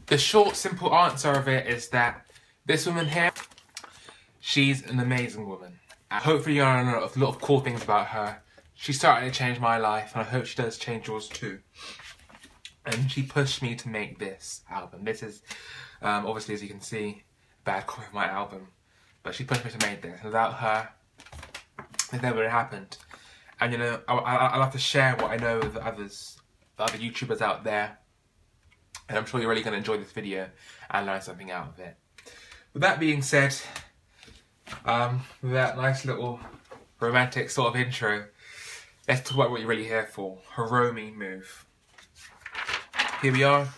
The short, simple answer of it is that this woman here, she's an amazing woman. And hopefully you're gonna know a lot of cool things about her. She's starting to change my life, and I hope she does change yours too. And she pushed me to make this album. This is, obviously, as you can see, a bad copy of my album. But she pushed me to make this. Without her, it never would have happened. And you know, I love to share what I know with the other YouTubers out there. And I'm sure you're really going to enjoy this video and learn something out of it. With that being said, with that nice little romantic sort of intro, let's talk about what you're really here for. Hiromi move. Here we are.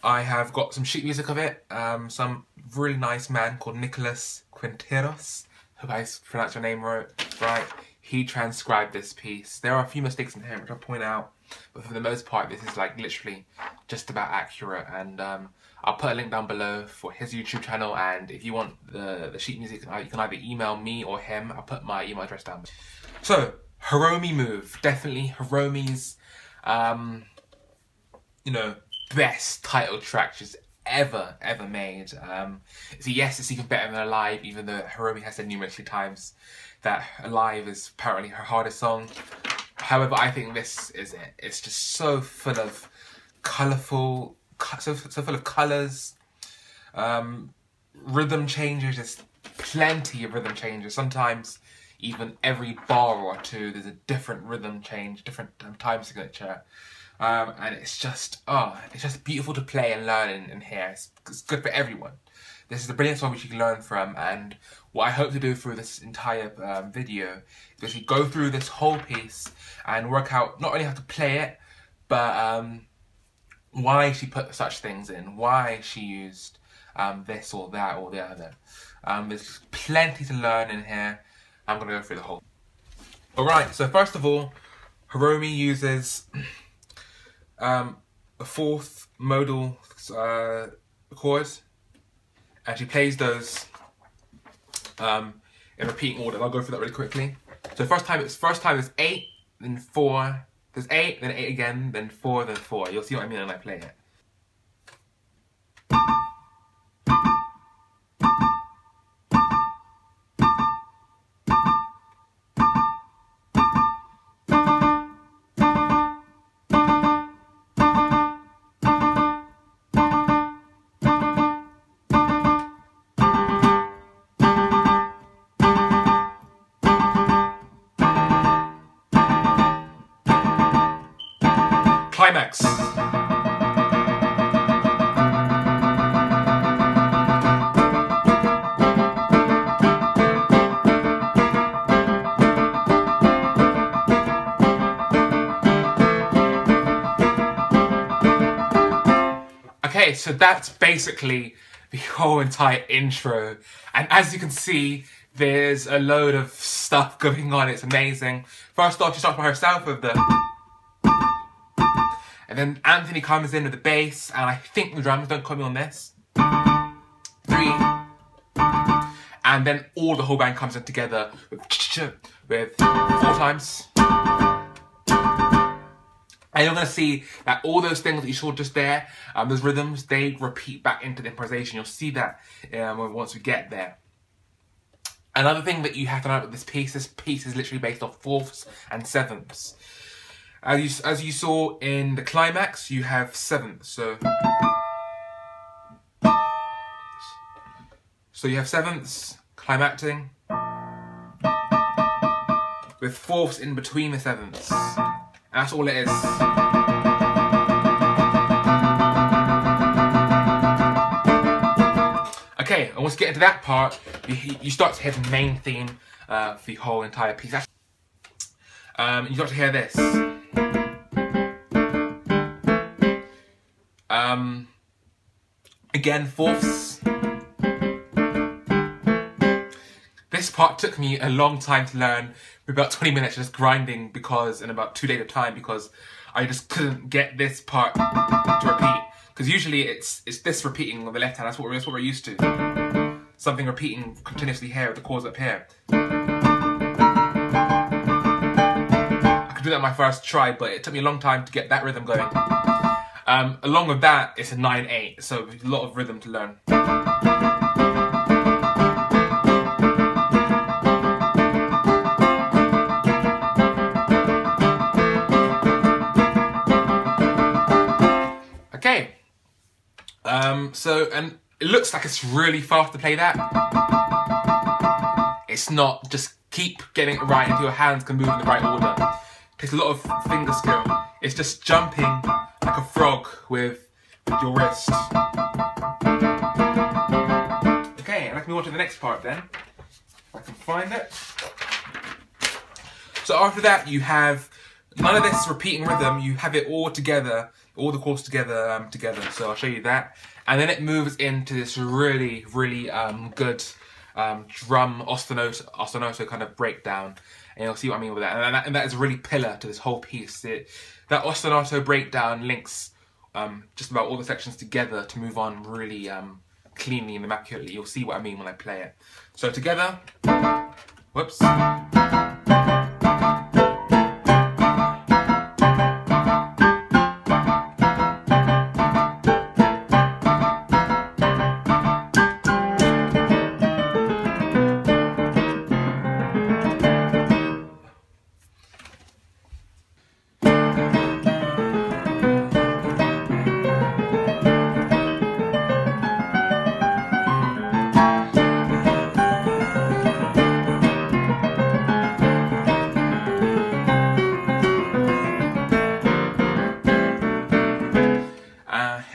I have got some sheet music of it. Some really nice man called Nicholas Quinteros. Hope I pronounced your name right. He transcribed this piece. There are a few mistakes in here which I'll point out, but for the most part this is like literally just about accurate. And I'll put a link down below for his YouTube channel, and if you want the sheet music, you can either email me or him. I'll put my email address down. So, Hiromi move. Definitely Hiromi's you know, best title track she's ever made. So yes, it's even better than Alive, even though Hiromi has said numerous times that Alive is apparently her hardest song. However, I think this is it. It's just so full of colourful, so full of colours, rhythm changes, just plenty of rhythm changes. Sometimes even every bar or two there's a different rhythm change, different time signature. And it's just beautiful to play and learn in here. It's good for everyone. This is a brilliant song which you can learn from, and what I hope to do through this entire video is basically go through this whole piece and work out not only how to play it, but why she put such things in, why she used this or that or the other. There's plenty to learn in here. I'm going to go through the whole. Alright, so first of all, Hiromi uses a fourth modal chord, and she plays those in repeating order. I'll go through that really quickly. So first time is 8, then 4. There's 8, then 8 again, then 4, then 4. You'll see what I mean when I play it. Climax. Okay, so that's basically the whole entire intro, and as you can see, there's a load of stuff going on. It's amazing. First off, she starts by herself with the, and then Anthony comes in with the bass, and I think the drums, don't quote me on this. 3. And then the whole band comes in together with 4 times. And you're going to see that all those things that you saw just there, those rhythms, they repeat back into the improvisation. You'll see that once we get there. Another thing that you have to know about this piece is literally based off fourths and sevenths. As you saw in the climax, you have sevenths. So you have sevenths climaxing with fourths in between the sevenths. And that's all it is. Okay, and once you get into that part, you start to hear the main theme for the whole entire piece. You start to hear this. Again, fourths. This part took me a long time to learn, about 20 minutes just grinding in about 2 days of time, because I just couldn't get this part to repeat. Because usually it's this repeating on the left hand, that's what we're used to. Something repeating continuously here with the chords up here. I could do that on my first try, but it took me a long time to get that rhythm going. Along with that, it's a 9/8, so there's a lot of rhythm to learn. Okay, and it looks like it's really fast to play that. It's not. Just keep getting it right until your hands can move in the right order. It takes a lot of finger skill. It's just jumping like a frog with your wrist. Okay, let's move on to the next part then. If I can find it. So after that, you have none of this repeating rhythm. You have it all together, all the chords together. So I'll show you that, and then it moves into this really good drum ostinato kind of breakdown, and you'll see what I mean with that. And that is really pillar to this whole piece. That ostinato breakdown links just about all the sections together to move on really cleanly and immaculately. You'll see what I mean when I play it. So together, whoops.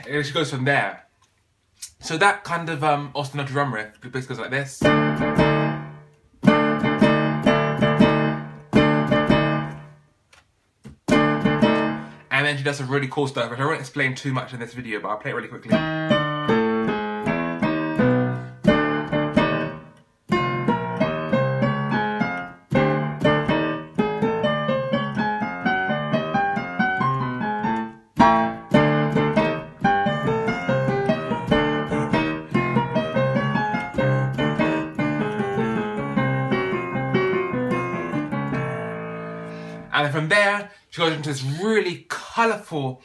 It just goes from there. So that kind of ostinato drum riff basically goes like this. And then she does some really cool stuff, which I won't explain too much in this video, but I'll play it really quickly. And then from there, she goes into this really colourful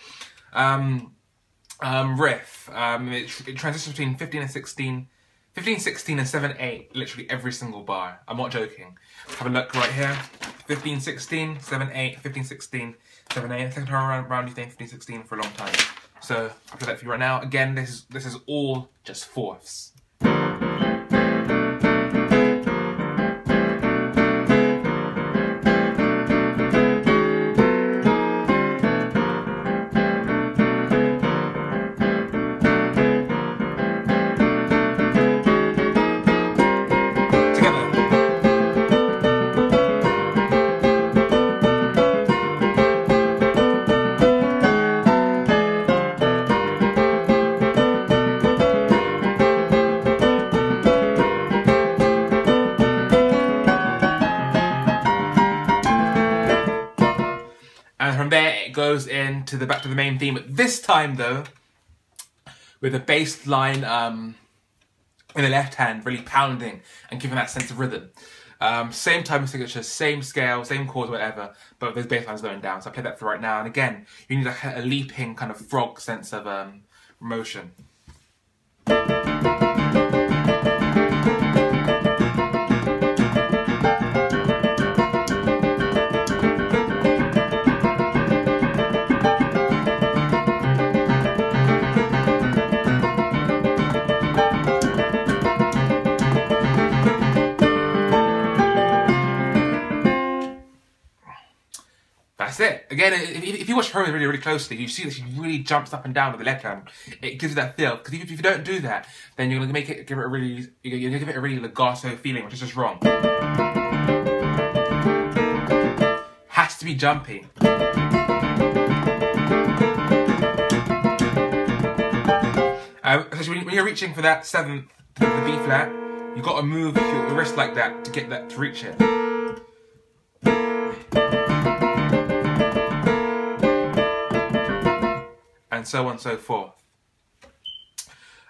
riff. It transitions between 15 and 16, 15, 16 and 7, 8, literally every single bar. I'm not joking. Have a look right here. 15, 16, 7, 8, 15, 16, 7, 8. Second time around, you think 15, 16 for a long time. So I'll play that for you right now. Again, this is all just fourths. And from there, it goes into back to the main theme. But this time, though, with the bass line in the left hand, really pounding and giving that sense of rhythm. Same time signature, same scale, same chords, whatever, but those bass lines going down. So I play that for right now. And again, you need like a leaping kind of frog sense of motion. That's it. Again, if you watch Hiromi really closely, you see that she really jumps up and down with the left hand. It gives you that feel. Because if you don't do that, then you're gonna give it a really legato feeling, which is just wrong. Has to be jumpy. So when you're reaching for that seventh, the B flat, you've got to move your wrist like that to get that to reach it. And so on and so forth.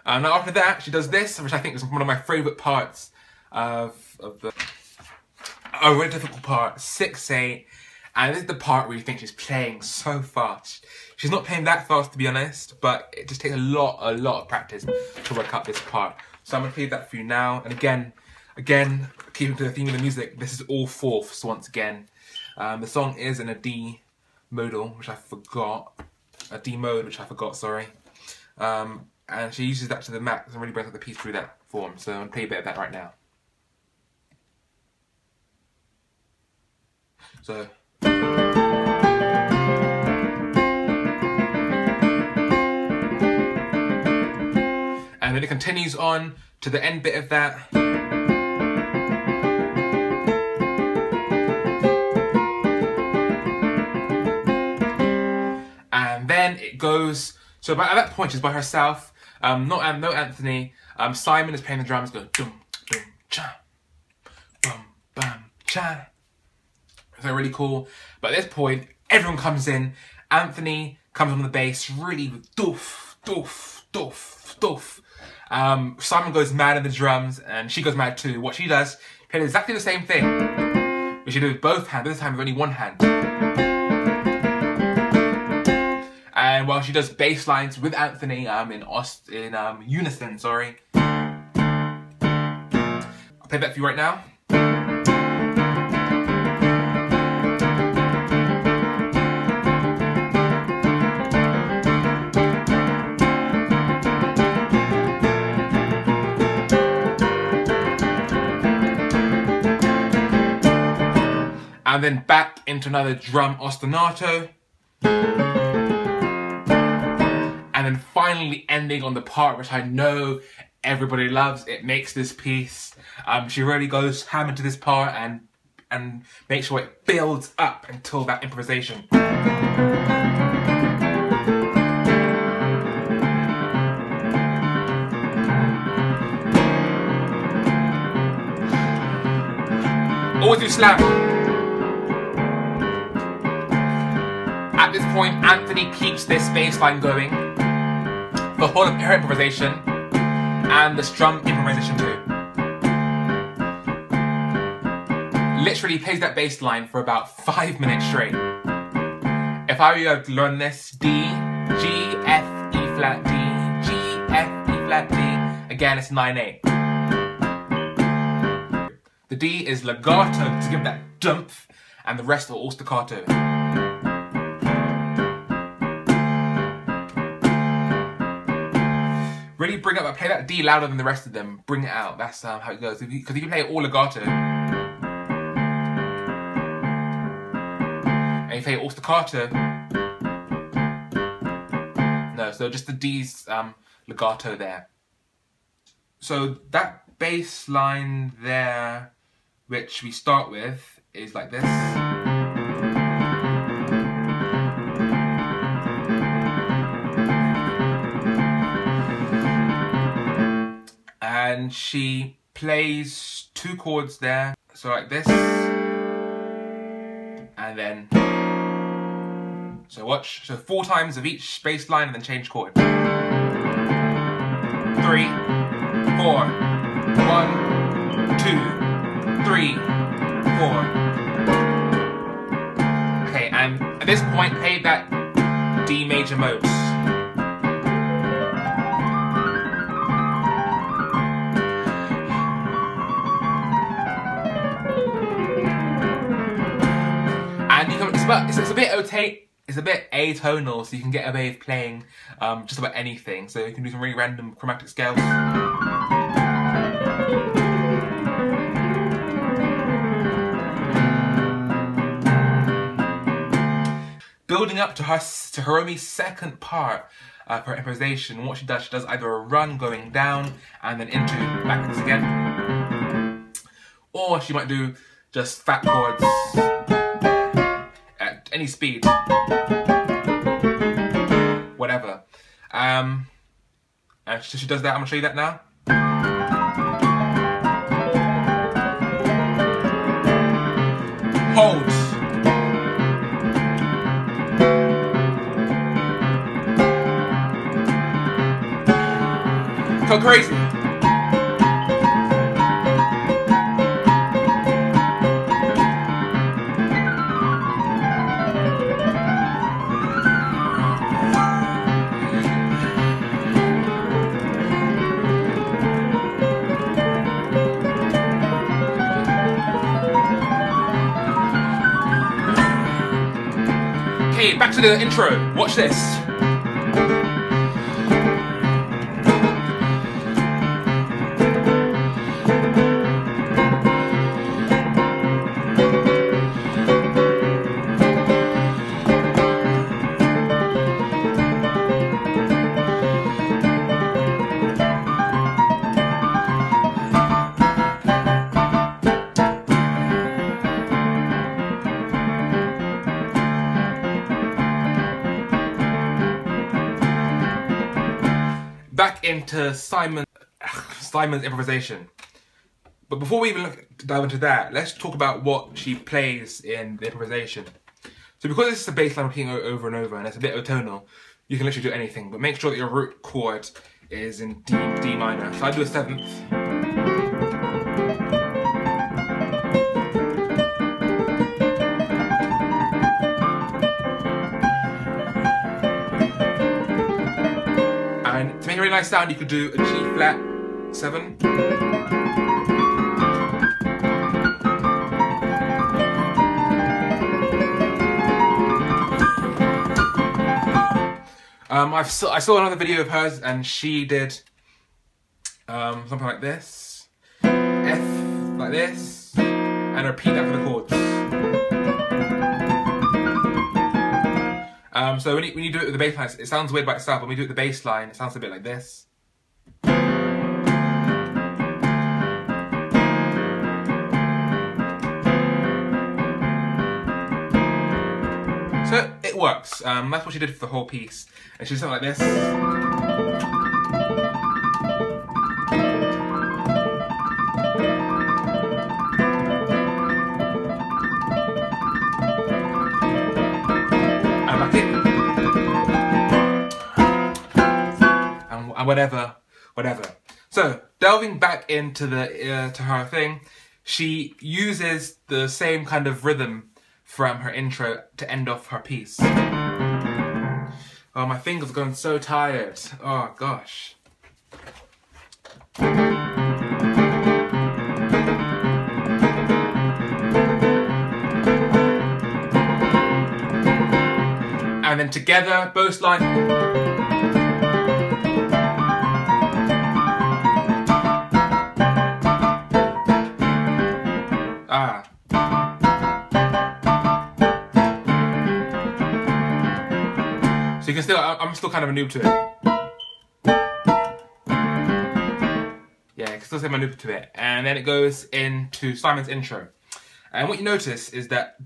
Now after that, she does this, which I think is one of my favourite parts of the... A really difficult part, 6/8. And this is the part where you think she's playing so fast. She's not playing that fast, to be honest, but it just takes a lot of practice to work out this part. So I'm gonna play that for you now. And again, keeping to the theme of the music, this is all fourths once again. The song is in a D modal, which I forgot. A D mode, which I forgot, sorry. And she uses that to the max and really brings up the piece through that form. So I'm gonna play a bit of that right now. So. And then it continues on to the end bit of that. And then it goes, so at that point she's by herself, no Anthony, Simon is playing the drums, going dum, dum, cha, bum, bam, cha. So really cool. But at this point, everyone comes in, Anthony comes on the bass, really doof, doof, doof, doof. Simon goes mad at the drums, and she goes mad too. What she does, plays exactly the same thing, but she does with both hands, but this time with only one hand. And while she does bass lines with Anthony in unison, sorry. I'll play that for you right now. And then back into another drum ostinato. And then finally ending on the part which I know everybody loves. It makes this piece. She really goes ham into this part and makes sure it builds up until that improvisation. Always do slam. At this point, Anthony keeps this bass line going, the whole of her improvisation, and the strum improvisation too. Literally plays that bass line for about 5 minutes straight. If I were to learn this, D, G, F, E flat, D, G, F, E flat, D, again it's 9/8. The D is legato to give that dump, and the rest are all staccato. Really bring up, play that D louder than the rest of them. Bring it out. That's how it goes. Because if you play it all legato, and you play it all staccato, no. So just the D's legato there. So that bass line there, which we start with, is like this. And she plays 2 chords there, so like this, and then, so watch, so 4 times of each bass line and then change chord. 3, 4, 1, 2, 3, 4. Okay, and at this point, play that D major mode. But it's a bit it's a bit atonal, so you can get away with playing just about anything. So you can do some really random chromatic scales. Building up to Hiromi's second part of her improvisation, what she does either a run going down and then into backwards again, or she might do just fat chords. Any speed, whatever. And so she does that. I'm gonna show you that now. Holds. Go crazy. back to the intro. Watch this. Back into Simon's improvisation. But before we even dive into that, let's talk about what she plays in the improvisation. So because this is a bass line repeating over and over and it's a bit atonal, you can literally do anything, but make sure that your root chord is in D minor. So I do a 7th. And to make a really nice sound, you could do a G flat 7. I saw another video of hers and she did something like this, F like this, and repeat that for the chords. So when you do it with the bass line, it sounds weird by itself. When we do it with the bass line, it sounds a bit like this. So it works. That's what she did for the whole piece. And she did something like this. And back in. And whatever. So delving back into the to her thing, she uses the same kind of rhythm from her intro to end off her piece. Oh, my fingers are going so tired. Oh, gosh. And then together, both lines. So you can still, I'm still kind of a noob to it. Yeah, I can still say I'm a noob to it. And then it goes into Simon's intro. And what you notice is that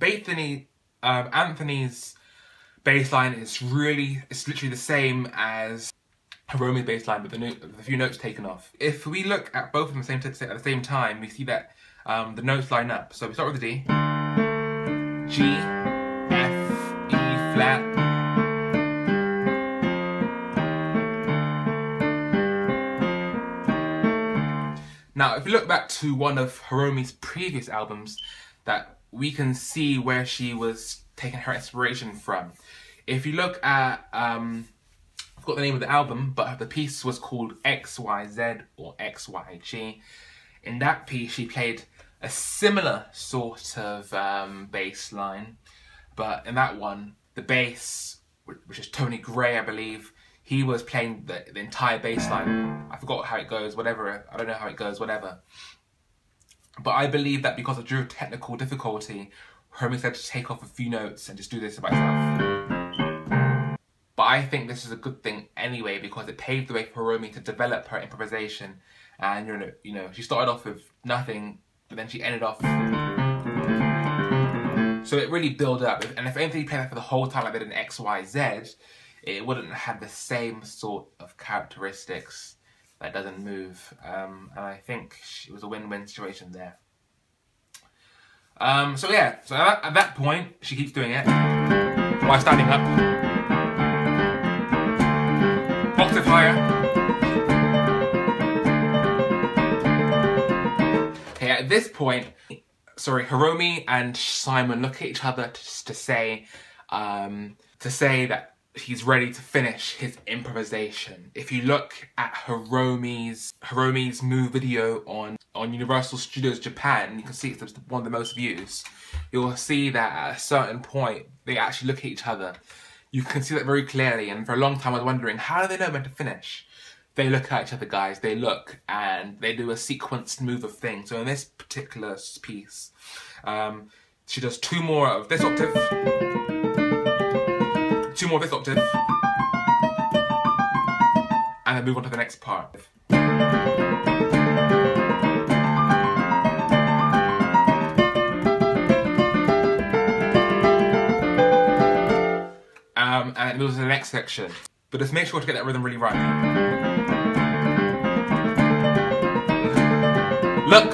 Anthony's bass line is literally the same as Hiromi's bass line, but with a few notes taken off. If we look at both of them at the same time, we see that the notes line up. So we start with the D, G, F, E flat. Now, if you look back to one of Hiromi's previous albums, that we can see where she was taking her inspiration from. If you look at, I forgot the name of the album, but the piece was called XYZ or XYG. In that piece, she played a similar sort of bass line, but in that one, the bass, which is Tony Gray, I believe, he was playing the entire bass line. I forgot how it goes, whatever. I don't know how it goes, whatever. But I believe that because of technical difficulty, Hiromi had to take off a few notes and just do this by itself. But I think this is a good thing anyway, because it paved the way for Hiromi to develop her improvisation. And you know, she started off with nothing, but then she ended off. So it really built up. And if Anthony played that for the whole time like they did in XYZ, it wouldn't have the same sort of characteristics that doesn't move. And I think it was a win-win situation there. So yeah, so at that point, she keeps doing it while standing up. Octave higher. Okay, at this point, Hiromi and Simon look at each other to say that he's ready to finish his improvisation. If you look at Hiromi's move video on Universal Studios Japan, you can see it's one of the most views. You'll see that at a certain point, they actually look at each other You can see that very clearly, and for a long time I was wondering, how do they know when to finish? They look at each other, guys. They look and they do a sequenced move of things. So in this particular piece, she does 2 more of this octave, 2 more of this octave, and then move on to the next part. And it moves to the next section. But just make sure to get that rhythm really right. Look!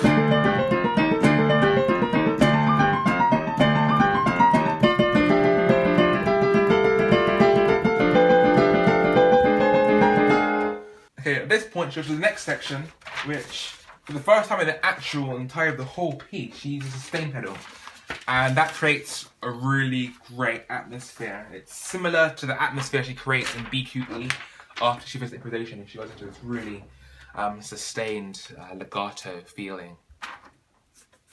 Okay, at this point she goes to the next section, which for the first time in the actual entire of the whole piece, she uses a sustain pedal. And that creates a really great atmosphere. It's similar to the atmosphere she creates in BQE after she does improvisation. She goes into this really sustained legato feeling.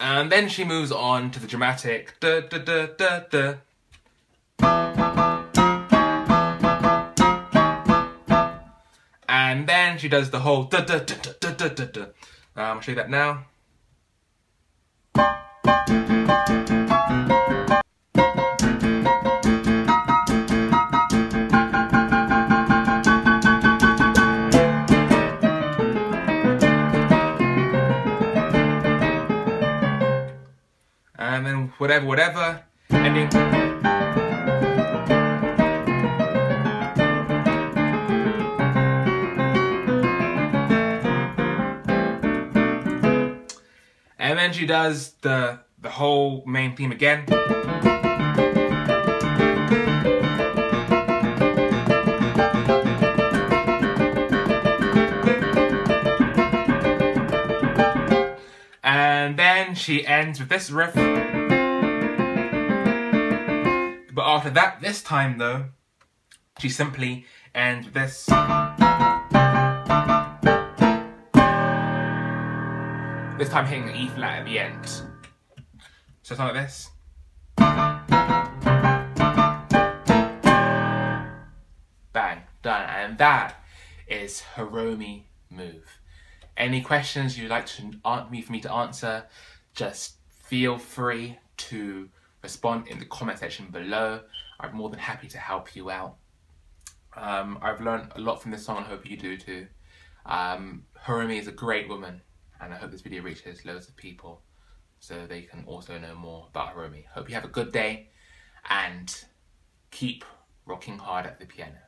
And then she moves on to the dramatic da da da da da. And then she does the whole da da da da da da da da. I'll show you that now. And then whatever, ending. And then she does the whole main theme again. And then she ends with this riff. But after that, this time though, she simply ends with this. This time hitting the E flat at the end. So it's like this. Bang, done. And that is Hiromi Move. Any questions you'd like for me to answer, just feel free to respond in the comment section below. I'm more than happy to help you out. I've learned a lot from this song, and I hope you do too. Hiromi is a great woman, and I hope this video reaches loads of people so they can also know more about Hiromi. Hope you have a good day, and keep rocking hard at the piano.